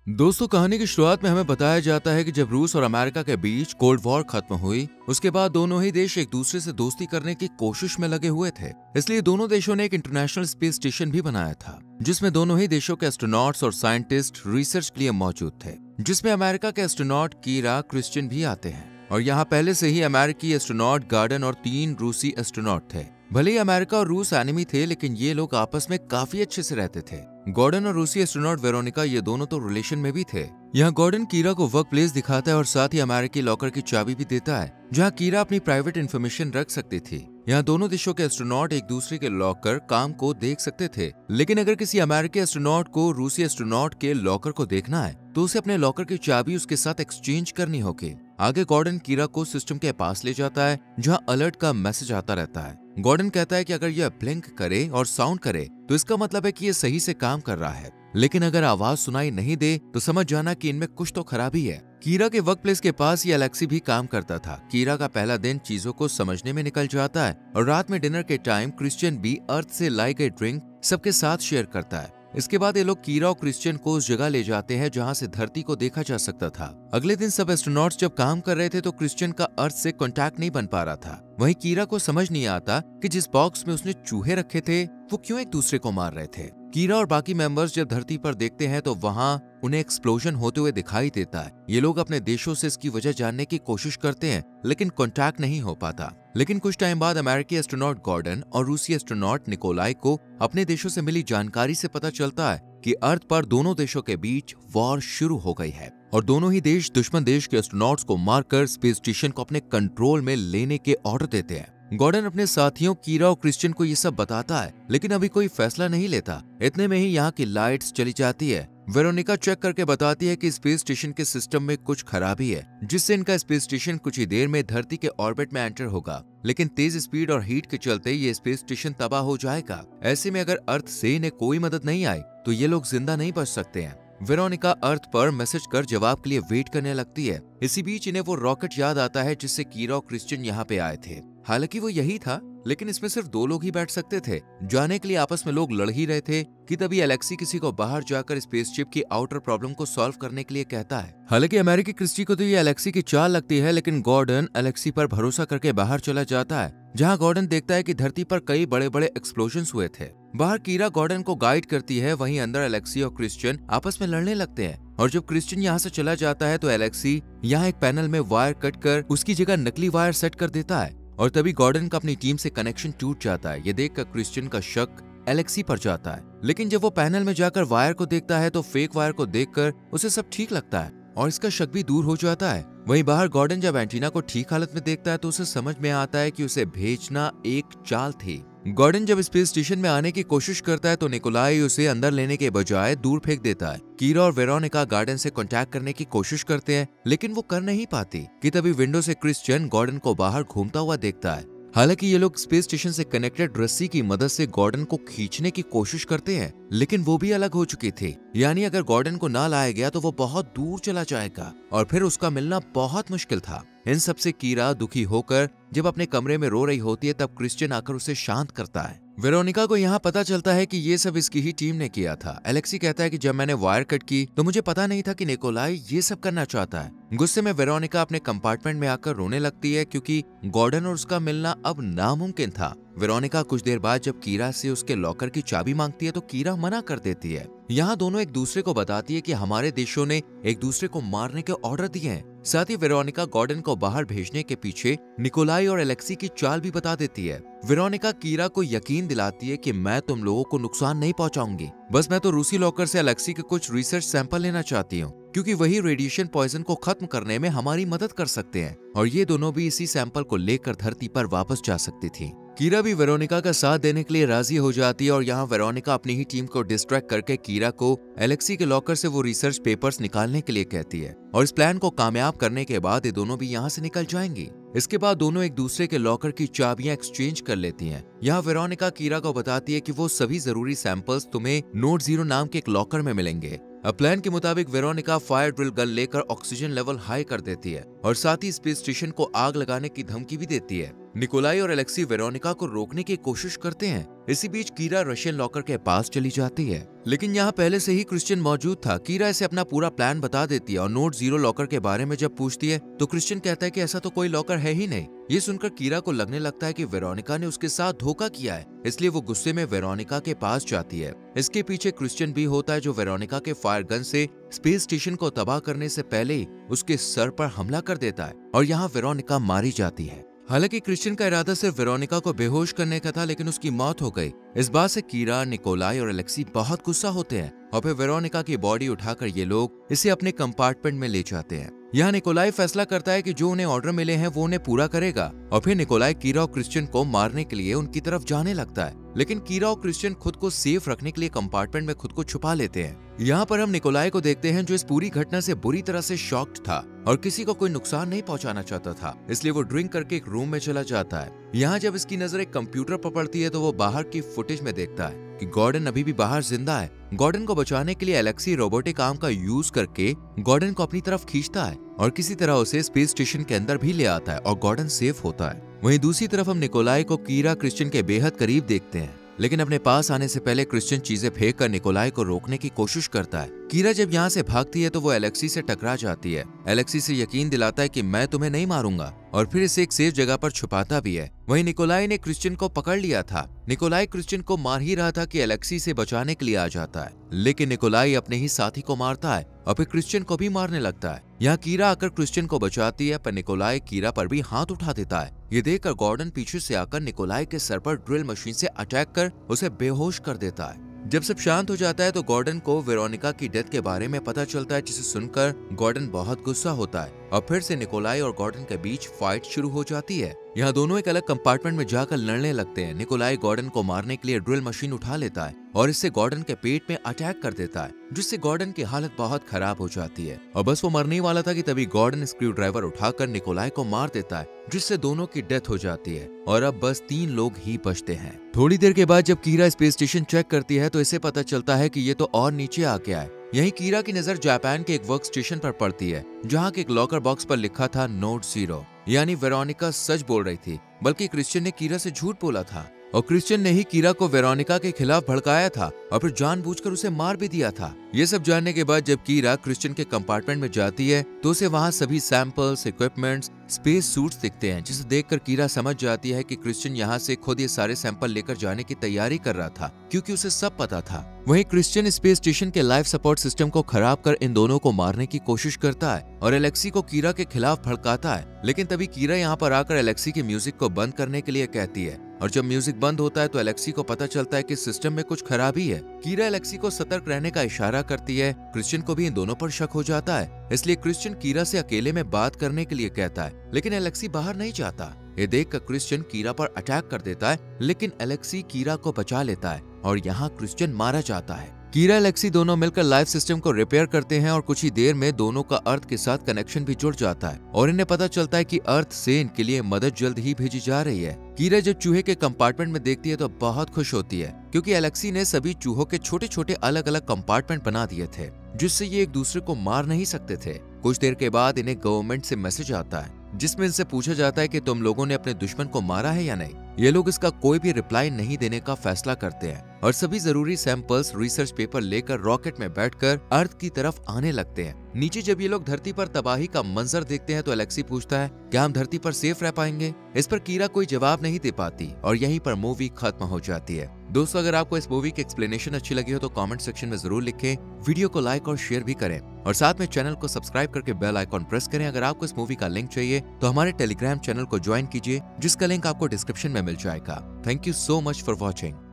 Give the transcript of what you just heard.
दोस्तों, कहानी की शुरुआत में हमें बताया जाता है कि जब रूस और अमेरिका के बीच कोल्ड वॉर खत्म हुई, उसके बाद दोनों ही देश एक दूसरे से दोस्ती करने की कोशिश में लगे हुए थे। इसलिए दोनों देशों ने एक इंटरनेशनल स्पेस स्टेशन भी बनाया था, जिसमें दोनों ही देशों के एस्ट्रोनॉट्स और साइंटिस्ट रिसर्च के लिए मौजूद थे। जिसमें अमेरिका के एस्ट्रोनॉट कीरा क्रिश्चियन भी आते हैं और यहाँ पहले से ही अमेरिकी एस्ट्रोनॉट गार्डन और 3 रूसी एस्ट्रोनॉट थे। भले ही अमेरिका और रूस एनिमी थे, लेकिन ये लोग आपस में काफी अच्छे से रहते थे। गॉर्डन और रूसी एस्ट्रोनॉट वेरोनिका, ये दोनों तो रिलेशन में भी थे। यहाँ गॉर्डन कीरा को वर्क प्लेस दिखाता है और साथ ही अमेरिकी लॉकर की चाबी भी देता है, जहाँ कीरा अपनी प्राइवेट इंफॉर्मेशन रख सकती थी। यहाँ दोनों देशों के एस्ट्रोनॉट एक दूसरे के लॉकर काम को देख सकते थे, लेकिन अगर किसी अमेरिकी एस्ट्रोनॉट को रूसी एस्ट्रोनॉट के लॉकर को देखना है तो उसे अपने लॉकर की चाबी उसके साथ एक्सचेंज करनी होगी। आगे गॉर्डन कीरा को सिस्टम के पास ले जाता है, जहाँ अलर्ट का मैसेज आता रहता है। गॉर्डन कहता है कि अगर यह ब्लिंक करे और साउंड करे तो इसका मतलब है कि यह सही से काम कर रहा है, लेकिन अगर आवाज सुनाई नहीं दे तो समझ जाना कि इनमें कुछ तो खराबी है। कीरा के वर्क प्लेस के पास ही एलेक्सी भी काम करता था। कीरा का पहला दिन चीजों को समझने में निकल जाता है और रात में डिनर के टाइम क्रिश्चियन भी अर्थ से लाई गई ड्रिंक सबके साथ शेयर करता है। इसके बाद ये लोग कीरा और क्रिश्चियन को उस जगह ले जाते हैं जहां से धरती को देखा जा सकता था। अगले दिन सब एस्ट्रोनॉट्स जब काम कर रहे थे तो क्रिश्चियन का अर्थ से कांटेक्ट नहीं बन पा रहा था। वहीं कीरा को समझ नहीं आता कि जिस बॉक्स में उसने चूहे रखे थे वो क्यों एक दूसरे को मार रहे थे। कीरा और बाकी मेंबर्स जब धरती पर देखते हैं तो वहां उन्हें एक्सप्लोजन होते हुए दिखाई देता है। ये लोग अपने देशों से इसकी वजह जानने की कोशिश करते हैं, लेकिन कांटेक्ट नहीं हो पाता। लेकिन कुछ टाइम बाद अमेरिकी एस्ट्रोनॉट गॉर्डन और रूसी एस्ट्रोनॉट निकोलाई को अपने देशों से मिली जानकारी से पता चलता है कि अर्थ पर दोनों देशों के बीच वॉर शुरू हो गई है और दोनों ही देश दुश्मन देश के एस्ट्रोनॉट्स को मारकर स्पेस स्टेशन को अपने कंट्रोल में लेने के ऑर्डर देते हैं। गॉर्डन अपने साथियों कीरा और क्रिश्चियन को ये सब बताता है, लेकिन अभी कोई फैसला नहीं लेता। इतने में ही यहाँ की लाइट्स चली जाती है। वेरोनिका चेक करके बताती है कि स्पेस स्टेशन के सिस्टम में कुछ खराबी है, जिससे इनका स्पेस स्टेशन कुछ ही देर में धरती के ऑर्बिट में एंटर होगा, लेकिन तेज स्पीड और हीट के चलते ये स्पेस स्टेशन तबाह हो जाएगा। ऐसे में अगर अर्थ से इन्हें कोई मदद नहीं आई तो ये लोग जिंदा नहीं बच सकते हैं। वेरोनिका अर्थ पर मैसेज कर जवाब के लिए वेट करने लगती है। इसी बीच इन्हें वो रॉकेट याद आता है जिससे कीरा और क्रिश्चियन यहाँ पे आए थे। हालांकि वो यही था, लेकिन इसमें सिर्फ 2 लोग ही बैठ सकते थे। जाने के लिए आपस में लोग लड़ ही रहे थे कि तभी एलेक्सी किसी को बाहर जाकर स्पेसशिप की आउटर प्रॉब्लम को सॉल्व करने के लिए कहता है। हालांकि अमेरिकी क्रिस्टी को तो ये एलेक्सी की चाल लगती है, लेकिन गॉर्डन एलेक्सी पर भरोसा करके बाहर चला जाता है, जहां गॉर्डन देखता है कि धरती पर कई बड़े बड़े एक्सप्लोजन्स हुए थे। बाहर कीरा गॉर्डन को गाइड करती है, वहीं अंदर एलेक्सी और क्रिश्चियन आपस में लड़ने लगते हैं। और जब क्रिश्चियन यहाँ से चला जाता है तो एलेक्सी यहाँ एक पैनल में वायर कट कर उसकी जगह नकली वायर सेट कर देता है और तभी गॉर्डन का अपनी टीम से कनेक्शन टूट जाता है। ये देखकर क्रिश्चियन का शक एलेक्सी पर जाता है, लेकिन जब वो पैनल में जाकर वायर को देखता है तो फेक वायर को देखकर उसे सब ठीक लगता है और इसका शक भी दूर हो जाता है। वहीं बाहर गॉर्डन जब एंटीना को ठीक हालत में देखता है तो उसे समझ में आता है कि उसे भेजना एक चाल थी। गॉर्डन जब स्पेस स्टेशन में आने की कोशिश करता है तो निकोलाई उसे अंदर लेने के बजाय दूर फेंक देता है। कीरा और वेरोनिका गार्डन से कांटेक्ट करने की कोशिश करते हैं, लेकिन वो कर नहीं पाती कि तभी विंडो से क्रिश्चियन गॉर्डन को बाहर घूमता हुआ देखता है। हालांकि ये लोग स्पेस स्टेशन से कनेक्टेड रस्सी की मदद से गॉर्डन को खींचने की कोशिश करते हैं, लेकिन वो भी अलग हो चुकी थी। यानी अगर गॉर्डन को ना लाया गया तो वो बहुत दूर चला जाएगा और फिर उसका मिलना बहुत मुश्किल था। इन सब से कीरा दुखी होकर जब अपने कमरे में रो रही होती है तब क्रिश्चियन आकर उसे शांत करता है। वेरोनिका को यहाँ पता चलता है कि ये सब इसकी ही टीम ने किया था। एलेक्सी कहता है कि जब मैंने वायर कट की तो मुझे पता नहीं था कि निकोलाई ये सब करना चाहता है। गुस्से में वेरोनिका अपने कंपार्टमेंट में आकर रोने लगती है, क्योंकि गॉर्डन और उसका मिलना अब नामुमकिन था। वेरोनिका कुछ देर बाद जब कीरा से उसके लॉकर की चाबी मांगती है तो कीरा मना कर देती है। यहाँ दोनों एक दूसरे को बताती है कि हमारे देशों ने एक दूसरे को मारने के ऑर्डर दिए हैं। साथ ही वेरोनिका गॉर्डन को बाहर भेजने के पीछे निकोलाई और एलेक्सी की चाल भी बता देती है। वेरोनिका कीरा को यकीन दिलाती है कि मैं तुम लोगों को नुकसान नहीं पहुंचाऊंगी, बस मैं तो रूसी लॉकर से एलेक्सी के कुछ रिसर्च सैंपल लेना चाहती हूँ, क्योंकि वही रेडिएशन पॉइजन को खत्म करने में हमारी मदद कर सकते हैं। और ये दोनों भी इसी सैंपल को लेकर धरती पर वापस जा सकती थी। कीरा भी वेरोनिका का साथ देने के लिए राजी हो जाती है और यहाँ वेरोनिका अपनी ही टीम को डिस्ट्रैक्ट करके कीरा को एलेक्सी के लॉकर से वो रिसर्च पेपर्स निकालने के लिए कहती है और इस प्लान को कामयाब करने के बाद ये दोनों भी यहाँ से निकल जाएंगी। इसके बाद दोनों एक दूसरे के लॉकर की चाबियां एक्सचेंज कर लेती हैं। यहाँ वेरोनिका कीरा को बताती है कि वो सभी जरूरी सैंपल्स तुम्हें नोट 0 नाम के एक लॉकर में मिलेंगे। अब प्लान के मुताबिक वेरोनिका फायर ड्रिल गन लेकर ऑक्सीजन लेवल हाई कर देती है और साथ ही स्पेस स्टेशन को आग लगाने की धमकी भी देती है। निकोलाई और एलेक्सी वेरोनिका को रोकने की कोशिश करते हैं। इसी बीच कीरा रशियन लॉकर के पास चली जाती है, लेकिन यहाँ पहले से ही क्रिश्चियन मौजूद था। कीरा इसे अपना पूरा प्लान बता देती है और नोट 0 लॉकर के बारे में जब पूछती है तो क्रिश्चियन कहता है कि ऐसा तो कोई लॉकर है ही नहीं। ये सुनकर कीरा को लगने लगता है कि वेरोनिका ने उसके साथ धोखा किया है, इसलिए वो गुस्से में वेरोनिका के पास जाती है। इसके पीछे क्रिश्चियन भी होता है, जो वेरोनिका के फायर गन से स्पेस स्टेशन को तबाह करने से पहले ही उसके सर पर हमला कर देता है और यहाँ वेरोनिका मारी जाती है। हालांकि क्रिश्चियन का इरादा सिर्फ वेरोनिका को बेहोश करने का था, लेकिन उसकी मौत हो गई। इस बात से कीरा, निकोलाई और एलेक्सी बहुत गुस्सा होते हैं और फिर वेरोनिका की बॉडी उठाकर ये लोग इसे अपने कंपार्टमेंट में ले जाते हैं। यहाँ निकोलाई फैसला करता है कि जो उन्हें ऑर्डर मिले हैं वो उन्हें पूरा करेगा और फिर निकोलाई कीरा और क्रिश्चियन को मारने के लिए उनकी तरफ जाने लगता है, लेकिन कीरा और क्रिश्चियन खुद को सेफ रखने के लिए कंपार्टमेंट में खुद को छुपा लेते हैं। यहाँ पर हम निकोलाई को देखते हैं, जो इस पूरी घटना से बुरी तरह से शॉक्ड था और किसी को कोई नुकसान नहीं पहुंचाना चाहता था, इसलिए वो ड्रिंक करके एक रूम में चला जाता है। यहाँ जब इसकी नजर एक कंप्यूटर पर पड़ती है तो वो बाहर की फुटेज में देखता है कि गॉर्डन अभी भी बाहर जिंदा है। गॉर्डन को बचाने के लिए एलेक्सी रोबोटिक आर्म का यूज करके गॉर्डन को अपनी तरफ खींचता है और किसी तरह उसे स्पेस स्टेशन के अंदर भी ले आता है और गॉर्डन सेफ होता है। वहीं दूसरी तरफ हम निकोलाई को कीरा क्रिश्चियन के बेहद करीब देखते हैं, लेकिन अपने पास आने से पहले क्रिश्चियन चीजें फेंक कर निकोलाई को रोकने की कोशिश करता है। कीरा जब यहाँ से भागती है तो वो एलेक्सी से टकरा जाती है। एलेक्सी से यकीन दिलाता है कि मैं तुम्हें नहीं मारूंगा और फिर इसे एक सेफ जगह पर छुपाता भी है। वहीं निकोलाई ने क्रिश्चियन को पकड़ लिया था। निकोलाई क्रिश्चियन को मार ही रहा था कि एलेक्सी से बचाने के लिए आ जाता है, लेकिन निकोलाई अपने ही साथी को मारता है और फिर क्रिश्चियन को भी मारने लगता है। यहाँ कीरा आकर क्रिश्चियन को बचाती है, पर निकोलाई कीरा पर भी हाथ उठा देता है। ये देखकर गॉर्डन पीछे से आकर निकोलाई के सर पर ड्रिल मशीन से अटैक कर उसे बेहोश कर देता है। जब सब शांत हो जाता है तो गॉर्डन को वेरोनिका की डेथ के बारे में पता चलता है, जिसे सुनकर गॉर्डन बहुत गुस्सा होता है और फिर से निकोलाई और गॉर्डन के बीच फाइट शुरू हो जाती है। यहाँ दोनों एक अलग कंपार्टमेंट में जाकर लड़ने लगते हैं। निकोलाई गॉर्डन को मारने के लिए ड्रिल मशीन उठा लेता है और इससे गॉर्डन के पेट में अटैक कर देता है, जिससे गॉर्डन की हालत बहुत खराब हो जाती है और बस वो मरने वाला था कि तभी गॉर्डन स्क्रू ड्राइवर उठाकर निकोलाई को मार देता है, जिससे दोनों की डेथ हो जाती है और अब बस 3 लोग ही बचते हैं। थोड़ी देर के बाद जब कीरा स्पेस स्टेशन चेक करती है तो इसे पता चलता है कि ये तो और नीचे आ गया है। यहीं कीरा की नजर जापान के एक वर्क स्टेशन पर पड़ती है, जहाँ के एक लॉकर बॉक्स पर लिखा था नोट 0। यानी वेरोनिका सच बोल रही थी, बल्कि क्रिश्चियन ने कीरा से झूठ बोला था और क्रिश्चियन ने ही कीरा को वेरोनिका के खिलाफ भड़काया था और फिर जानबूझकर उसे मार भी दिया था। ये सब जानने के बाद जब कीरा क्रिश्चियन के कंपार्टमेंट में जाती है तो उसे वहाँ सभी सैंपल्स, इक्विपमेंट्स, स्पेस सूट्स दिखते हैं, जिसे देखकर कीरा समझ जाती है कि क्रिश्चियन यहाँ से खुद ये सारे सैंपल लेकर जाने की तैयारी कर रहा था, क्योंकि उसे सब पता था। वहीं क्रिश्चियन स्पेस स्टेशन के लाइफ सपोर्ट सिस्टम को खराब कर इन दोनों को मारने की कोशिश करता है और एलेक्सी को कीरा के खिलाफ भड़काता है, लेकिन तभी कीरा यहाँ पर आकर एलेक्सी के म्यूजिक को बंद करने के लिए कहती है और जब म्यूजिक बंद होता है तो एलेक्सी को पता चलता है कि सिस्टम में कुछ खराबी है। कीरा एलेक्सी को सतर्क रहने का इशारा करती है। क्रिश्चियन को भी इन दोनों पर शक हो जाता है, इसलिए क्रिश्चियन कीरा से अकेले में बात करने के लिए कहता है, लेकिन एलेक्सी बाहर नहीं जाता। ये देखकर क्रिश्चियन कीरा पर अटैक कर देता है, लेकिन एलेक्सी कीरा को बचा लेता है और यहाँ क्रिश्चियन मारा जाता है। कीरा एलेक्सी दोनों मिलकर लाइफ सिस्टम को रिपेयर करते हैं और कुछ ही देर में दोनों का अर्थ के साथ कनेक्शन भी जुड़ जाता है और इन्हें पता चलता है कि अर्थ से इनके लिए मदद जल्द ही भेजी जा रही है। कीरा जब चूहे के कंपार्टमेंट में देखती है तो बहुत खुश होती है, क्योंकि एलेक्सी ने सभी चूहों के छोटे छोटे अलग अलग कंपार्टमेंट बना दिए थे, जिससे ये एक दूसरे को मार नहीं सकते थे। कुछ देर के बाद इन्हें गवर्नमेंट से मैसेज आता है, जिसमें इनसे पूछा जाता है कि तुम लोगों ने अपने दुश्मन को मारा है या नहीं। ये लोग इसका कोई भी रिप्लाई नहीं देने का फैसला करते हैं और सभी जरूरी सैंपल्स, रिसर्च पेपर लेकर रॉकेट में बैठकर अर्थ की तरफ आने लगते हैं। नीचे जब ये लोग धरती पर तबाही का मंजर देखते हैं तो एलेक्सी पूछता है, क्या हम धरती पर सेफ रह पाएंगे? इस पर कीरा कोई जवाब नहीं दे पाती और यहीं पर मूवी खत्म हो जाती है। दोस्तों, अगर आपको इस मूवी की एक्सप्लेनेशन अच्छी लगी हो तो कमेंट सेक्शन में जरूर लिखें, वीडियो को लाइक और शेयर भी करें और साथ में चैनल को सब्सक्राइब करके बेल आइकॉन प्रेस करें। अगर आपको इस मूवी का लिंक चाहिए तो हमारे टेलीग्राम चैनल को ज्वाइन कीजिए, जिसका लिंक आपको डिस्क्रिप्शन में मिल जाएगा। Thank you so much for watching.